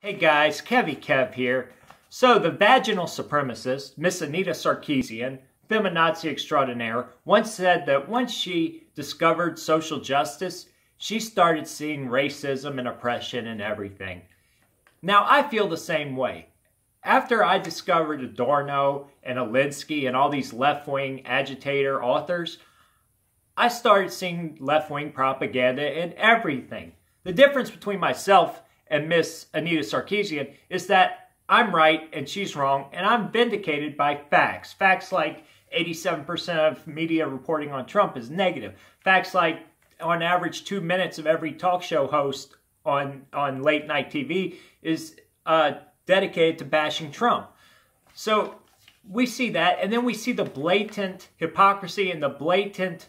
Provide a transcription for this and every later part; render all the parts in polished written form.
Hey guys, Kev here. So the vaginal supremacist, Miss Anita Sarkeesian, feminazi extraordinaire, once said that once she discovered social justice, she started seeing racism and oppression and everything. Now I feel the same way. After I discovered Adorno and Alinsky and all these left-wing agitator authors, I started seeing left-wing propaganda in everything. The difference between myself and Miss Anita Sarkeesian is that I'm right and she's wrong, and I'm vindicated by facts. Facts like 87% of media reporting on Trump is negative. Facts like on average 2 minutes of every talk show host on late night TV is dedicated to bashing Trump. So we see that, and then we see the blatant hypocrisy and the blatant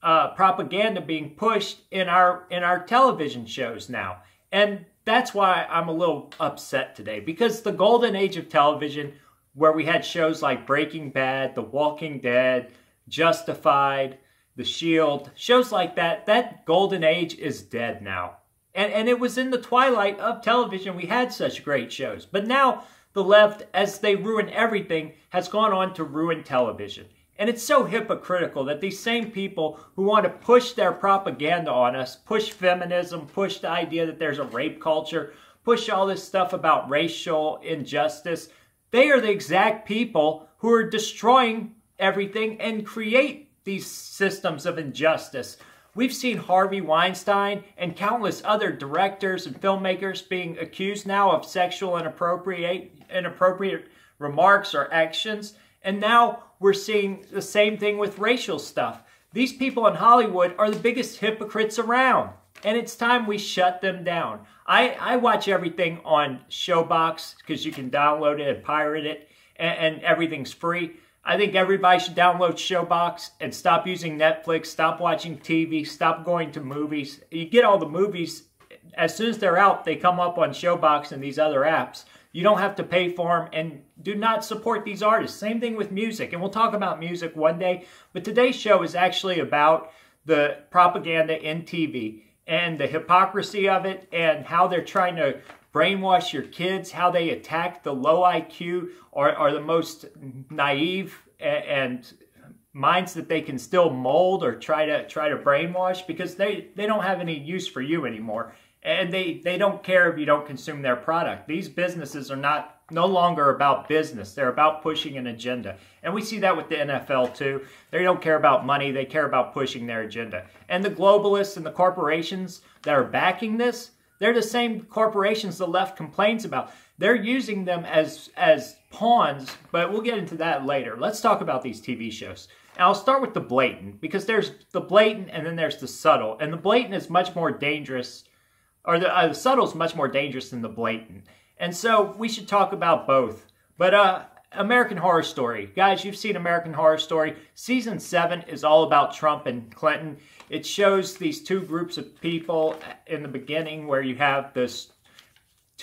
propaganda being pushed in our television shows now. And that's why I'm a little upset today, because the golden age of television, where we had shows like Breaking Bad, The Walking Dead, Justified, The Shield, shows like that, that golden age is dead now. And it was in the twilight of television we had such great shows. But now the left, as they ruin everything, has gone on to ruin television. And it's so hypocritical that these same people who want to push their propaganda on us, push feminism, push the idea that there's a rape culture, push all this stuff about racial injustice, they are the exact people who are destroying everything and create these systems of injustice. We've seen Harvey Weinstein and countless other directors and filmmakers being accused now of sexual inappropriate remarks or actions. And now we're seeing the same thing with racial stuff. These people in Hollywood are the biggest hypocrites around. And it's time we shut them down. I watch everything on Showbox because you can download it and pirate it. And everything's free. I think everybody should download Showbox and stop using Netflix. Stop watching TV. Stop going to movies. You get all the movies. As soon as they're out, they come up on Showbox and these other apps. You don't have to pay for them, and do not support these artists. Same thing with music, and we'll talk about music one day. But today's show is actually about the propaganda in TV and the hypocrisy of it and how they're trying to brainwash your kids, how they attack the low IQ or the most naive and minds that they can still mold or try to brainwash, because they don't have any use for you anymore. And they don't care if you don't consume their product. These businesses are no longer about business. They're about pushing an agenda. And we see that with the NFL too. They don't care about money. They care about pushing their agenda. And the globalists and the corporations that are backing this, they're the same corporations the left complains about. They're using them as pawns, but we'll get into that later. Let's talk about these TV shows. And I'll start with the blatant, because there's the blatant and then there's the subtle. And the blatant is much more dangerous, or the subtle is much more dangerous than the blatant. And so we should talk about both. But American Horror Story. Guys, you've seen American Horror Story. Season 7 is all about Trump and Clinton. It shows these two groups of people in the beginning where you have this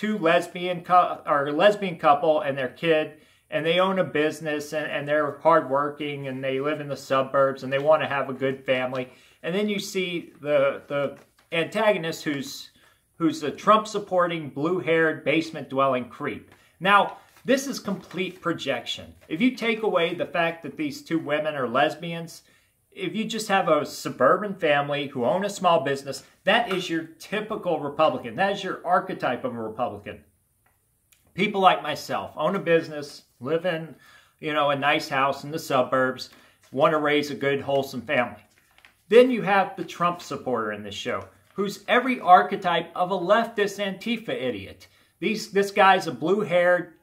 lesbian couple and their kid, and they own a business, and they're hardworking, and they live in the suburbs, and they want to have a good family. And then you see the antagonist who's a Trump-supporting, blue-haired, basement-dwelling creep. Now, this is complete projection. If you take away the fact that these two women are lesbians, if you just have a suburban family who own a small business, that is your typical Republican. That is your archetype of a Republican. People like myself own a business, live in, a nice house in the suburbs, want to raise a good, wholesome family. Then you have the Trump supporter in this show, who's every archetype of a leftist Antifa idiot. This guy's a blue-haired,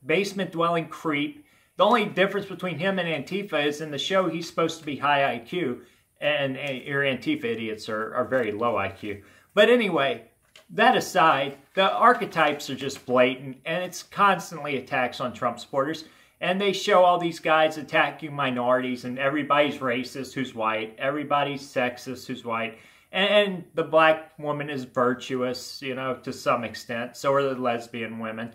basement-dwelling creep. The only difference between him and Antifa is in the show he's supposed to be high IQ, and your Antifa idiots are very low IQ. But anyway, that aside, the archetypes are just blatant, and it's constantly attacks on Trump supporters. And they show all these guys attacking minorities, and everybody's racist who's white, everybody's sexist who's white. And the black woman is virtuous, to some extent. So are the lesbian women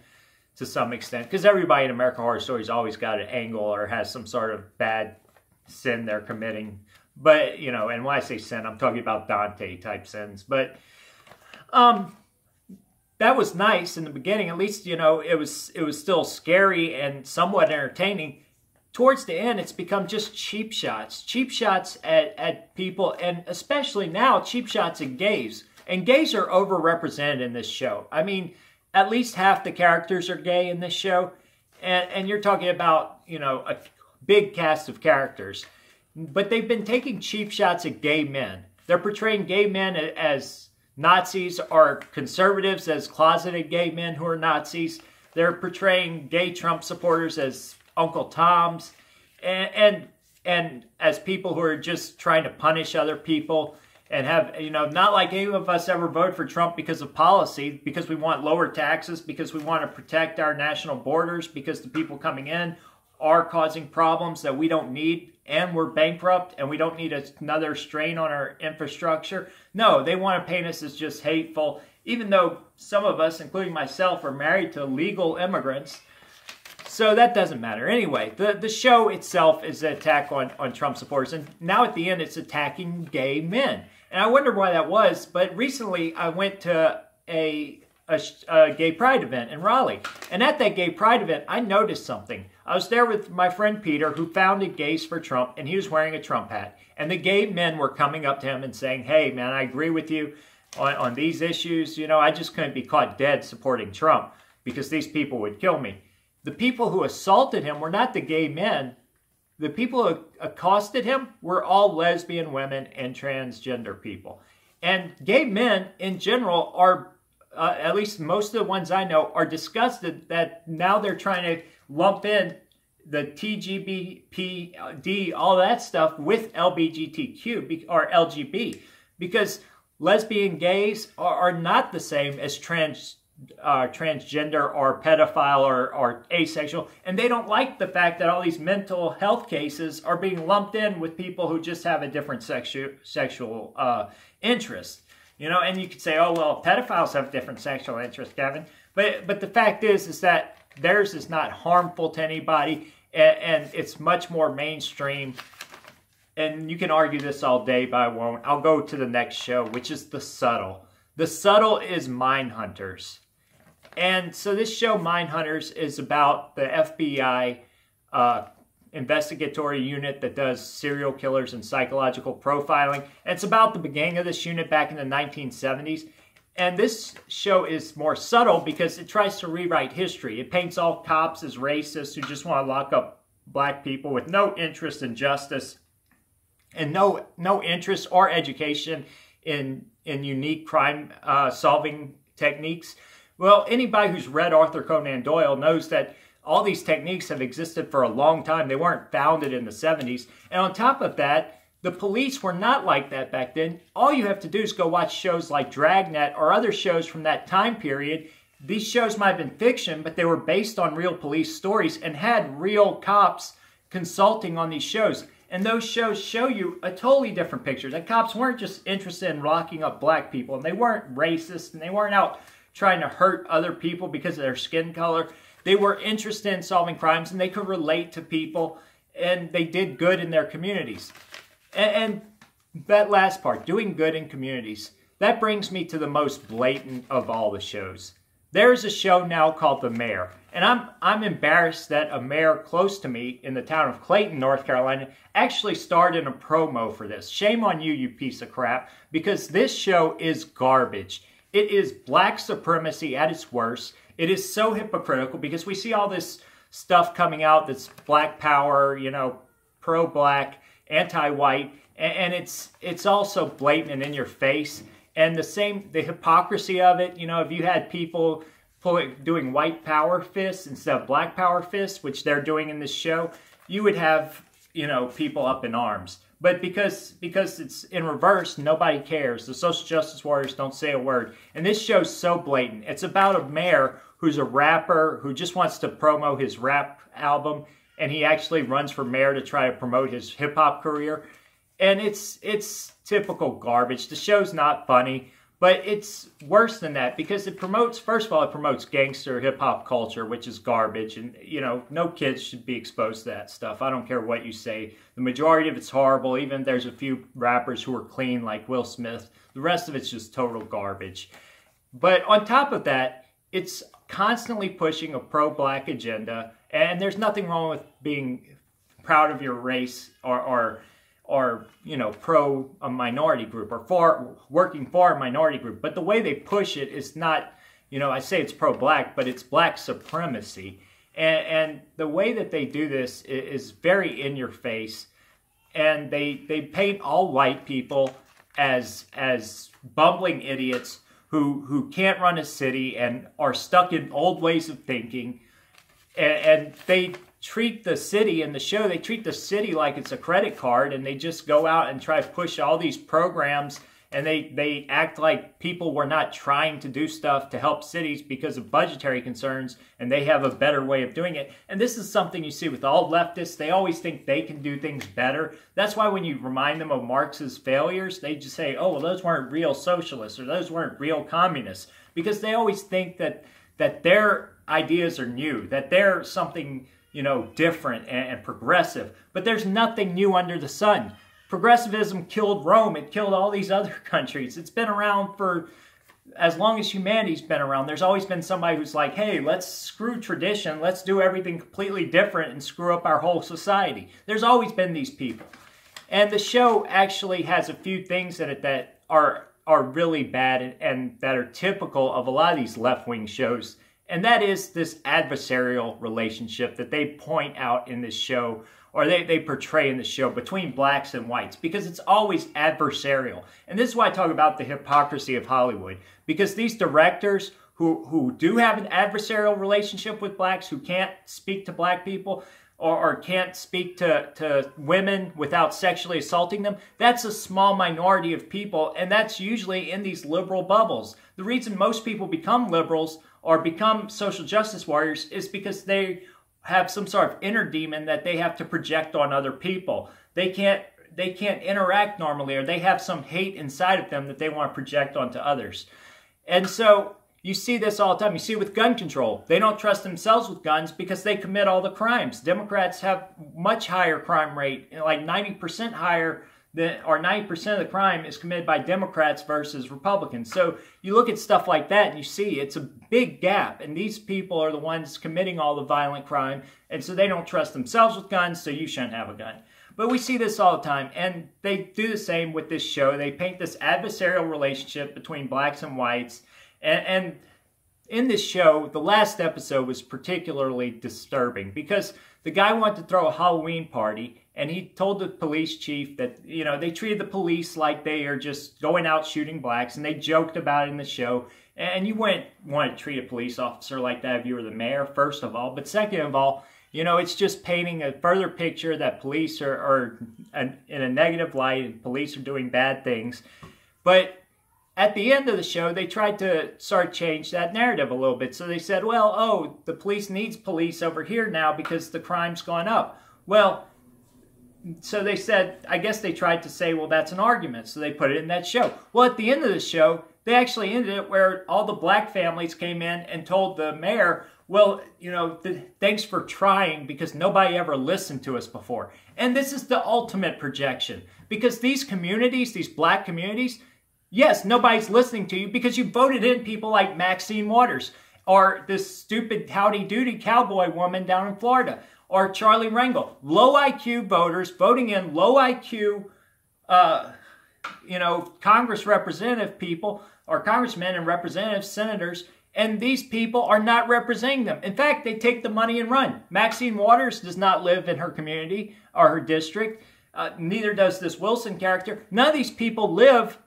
to some extent. Because everybody in American Horror Story's always got an angle or has some sort of bad sin they're committing. But, and when I say sin, I'm talking about Dante-type sins. But that was nice in the beginning. At least, you know, it was still scary and somewhat entertaining. Towards the end, it's become just cheap shots at people, and especially now, cheap shots at gays. And gays are overrepresented in this show. I mean, at least half the characters are gay in this show, and you're talking about, you know, a big cast of characters. But they've been taking cheap shots at gay men. They're portraying gay men as Nazis, or conservatives as closeted gay men who are Nazis. They're portraying gay Trump supporters as Uncle Toms, and as people who are just trying to punish other people, and have, you know, not like any of us ever voted for Trump because of policy, because we want lower taxes, because we want to protect our national borders, because the people coming in are causing problems that we don't need, and we're bankrupt, and we don't need another strain on our infrastructure. No, they want to paint us as just hateful, even though some of us, including myself, are married to legal immigrants. So that doesn't matter. Anyway, the show itself is an attack on Trump supporters, and now at the end it's attacking gay men. And I wonder why that was, but recently I went to a gay pride event in Raleigh. And at that gay pride event, I noticed something. I was there with my friend Peter, who founded Gays for Trump, and he was wearing a Trump hat. And the gay men were coming up to him and saying, "Hey, man, I agree with you on these issues. You know, I just couldn't be caught dead supporting Trump because these people would kill me." The people who assaulted him were not the gay men. The people who accosted him were all lesbian women and transgender people. And gay men in general are, at least most of the ones I know, are disgusted that now they're trying to lump in the TGBPD, all that stuff, with LGBTQ or LGB, because lesbian gays are not the same as transgender or pedophile or asexual, and they don't like the fact that all these mental health cases are being lumped in with people who just have a different sexual interest. You know, and you could say, oh, well, pedophiles have different sexual interests, Kevin. But the fact is that theirs is not harmful to anybody, and it's much more mainstream. And you can argue this all day, but I won't. I'll go to the next show, which is The Subtle. The Subtle is Mindhunters. And so this show, Mindhunters, is about the FBI investigatory unit that does serial killers and psychological profiling. And it's about the beginning of this unit back in the 1970s. And this show is more subtle because it tries to rewrite history. It paints all cops as racists who just want to lock up black people with no interest in justice and no interest or education in unique crime solving techniques. Well, anybody who's read Arthur Conan Doyle knows that all these techniques have existed for a long time. They weren't founded in the 70s. And on top of that, the police were not like that back then. All you have to do is go watch shows like Dragnet or other shows from that time period. These shows might have been fiction, but they were based on real police stories and had real cops consulting on these shows. And those shows show you a totally different picture. The cops weren't just interested in locking up black people, and they weren't racist, and they weren't out trying to hurt other people because of their skin color. They were interested in solving crimes, and they could relate to people, and they did good in their communities. And that last part, doing good in communities, that brings me to the most blatant of all the shows. There's a show now called The Mayor, and I'm embarrassed that a mayor close to me in the town of Clayton, North Carolina, actually starred in a promo for this. Shame on you, you piece of crap, because this show is garbage. It is black supremacy at its worst. It is so hypocritical because we see all this stuff coming out that's black power, you know, pro-black, anti-white, and it's also blatant and in your face. And the hypocrisy of it, you know, if you had people doing white power fists instead of black power fists, which they're doing in this show, you would have, you know, people up in arms. But because it's in reverse, nobody cares. The social justice warriors don't say a word. And this show's so blatant. It's about a mayor who's a rapper who just wants to promote his rap album, and he actually runs for mayor to try to promote his hip-hop career. And it's typical garbage. The show's not funny, but it's worse than that because it promotes, first of all, it promotes gangster hip-hop culture, which is garbage. And, you know, no kids should be exposed to that stuff. I don't care what you say. The majority of it's horrible. Even there's a few rappers who are clean, like Will Smith. The rest of it's just total garbage. But on top of that, it's constantly pushing a pro-black agenda, and there's nothing wrong with being proud of your race or you know, pro a minority group or working for a minority group. But the way they push it is not, you know, I say it's pro-black, but it's black supremacy. And the way that they do this is very in your face, and they paint all white people as bumbling idiots who can't run a city and are stuck in old ways of thinking, and they treat the city in the show, they treat the city like it's a credit card, and they just go out and try to push all these programs, and they act like people were not trying to do stuff to help cities because of budgetary concerns, and they have a better way of doing it. And this is something you see with all leftists. They always think they can do things better. That's why when you remind them of Marx's failures, they just say, oh, well, those weren't real socialists, or those weren't real communists, because they always think that their ideas are new, that they're something, you know, different and progressive. But there's nothing new under the sun. Progressivism killed Rome. It killed all these other countries. It's been around for as long as humanity's been around. There's always been somebody who's like, hey, let's screw tradition. Let's do everything completely different and screw up our whole society. There's always been these people. And the show actually has a few things in it that are really bad and that are typical of a lot of these left-wing shows. And that is this adversarial relationship that they point out in this show, or they portray in the show, between blacks and whites, because it's always adversarial. And this is why I talk about the hypocrisy of Hollywood, because these directors who do have an adversarial relationship with blacks, who can't speak to black people, or can't speak to women without sexually assaulting them, that's a small minority of people, and that's usually in these liberal bubbles. The reason most people become liberals or become social justice warriors is because they have some sort of inner demon that they have to project on other people. They can't interact normally, or they have some hate inside of them that they want to project onto others. And so you see this all the time. You see with gun control. They don't trust themselves with guns because they commit all the crimes. Democrats have much higher crime rate, like 90% higher, or 90% of the crime is committed by Democrats versus Republicans. So you look at stuff like that and you see it's a big gap. And these people are the ones committing all the violent crime. And so they don't trust themselves with guns, so you shouldn't have a gun. But we see this all the time. And they do the same with this show. They paint this adversarial relationship between blacks and whites. And in this show, the last episode was particularly disturbing because the guy wanted to throw a Halloween party, and he told the police chief that, you know, they treated the police like they are just going out shooting blacks, and they joked about it in the show. And you wouldn't want to treat a police officer like that if you were the mayor, first of all. But second of all, you know, it's just painting a further picture that police are in a negative light and police are doing bad things. But at the end of the show, they tried to sort of change that narrative a little bit. So they said, well, oh, the police needs police over here now because the crime's gone up. Well, so they said, I guess they tried to say, well, that's an argument. So they put it in that show. Well, at the end of the show, they actually ended it where all the black families came in and told the mayor, well, you know, thanks for trying because nobody ever listened to us before. And this is the ultimate projection because these communities, these black communities, yes, nobody's listening to you because you voted in people like Maxine Waters or this stupid howdy-doody cowboy woman down in Florida or Charlie Rangel. Low IQ voters voting in low IQ, you know, Congress representative people or congressmen and representatives, senators, and these people are not representing them. In fact, they take the money and run. Maxine Waters does not live in her community or her district. Neither does this Wilson character. None of these people live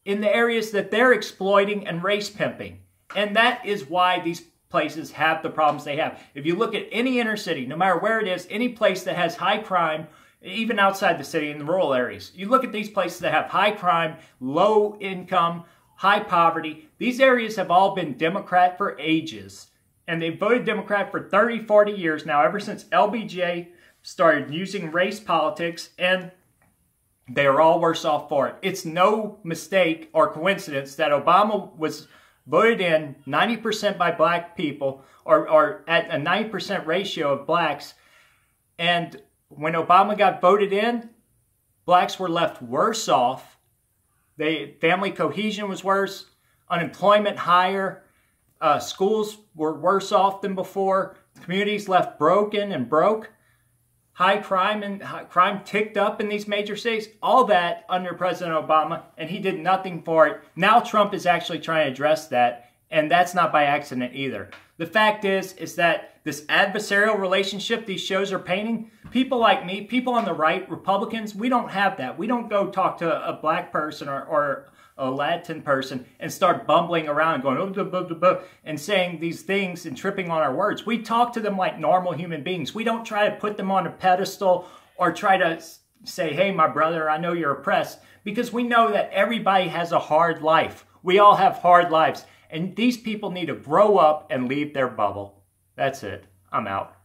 in the areas that they're exploiting and race pimping. And that is why these places have the problems they have. If you look at any inner city, no matter where it is, any place that has high crime, even outside the city in the rural areas, you look at these places that have high crime, low income, high poverty, these areas have all been Democrat for ages. And they've voted Democrat for 30, 40 years now, ever since LBJ started using race politics, and they are all worse off for it. It's no mistake or coincidence that Obama was voted in 90% by black people, or at a 90% ratio of blacks. And when Obama got voted in, blacks were left worse off. Family cohesion was worse. unemployment higher, schools were worse off than before, communities left broken and broke, high crime and crime ticked up in these major cities, all that under President Obama, and he did nothing for it. Now Trump is actually trying to address that, and that's not by accident either. The fact is that this adversarial relationship these shows are painting, people like me, people on the right, Republicans, we don't have that. We don't go talk to a black person or a Latin person and start bumbling around and going, oh, blah, blah, blah, blah, and saying these things and tripping on our words. We talk to them like normal human beings. We don't try to put them on a pedestal or try to say, hey, my brother, I know you're oppressed, because we know that everybody has a hard life. We all have hard lives. And these people need to grow up and leave their bubble. That's it. I'm out.